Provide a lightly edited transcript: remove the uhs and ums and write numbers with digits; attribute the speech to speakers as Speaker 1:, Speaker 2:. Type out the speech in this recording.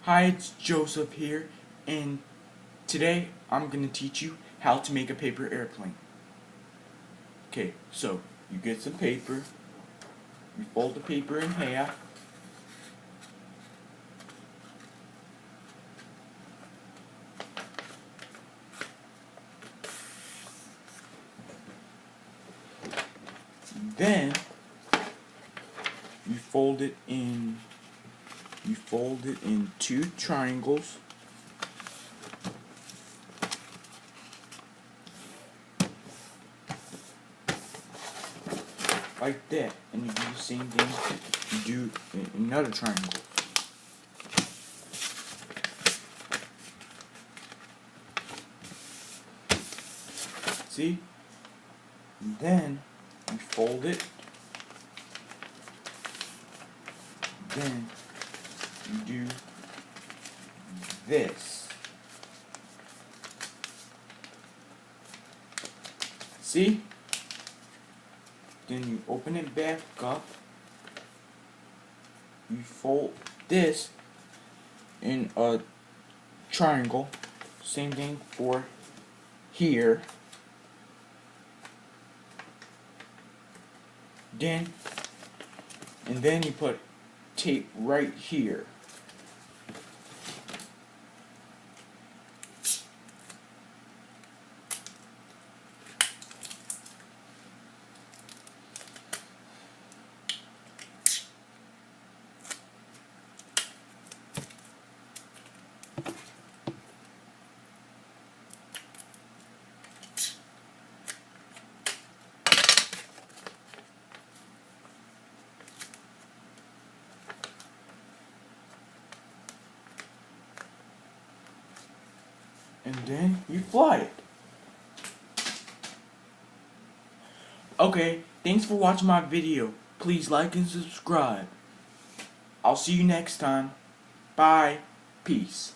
Speaker 1: Hi, it's Joseph here, and today I'm going to teach you how to make a paper airplane. Okay, so you get some paper, you fold the paper in half, then you fold it in two triangles, like that, and you do the same thing you do in another triangle. See? And then you fold it, then you do this. See? Then you open it back up. You fold this in a triangle. Same thing for here. Then you put tape right here. And then you fly it. Okay, thanks for watching my video. Please like and subscribe. I'll see you next time. Bye. Peace.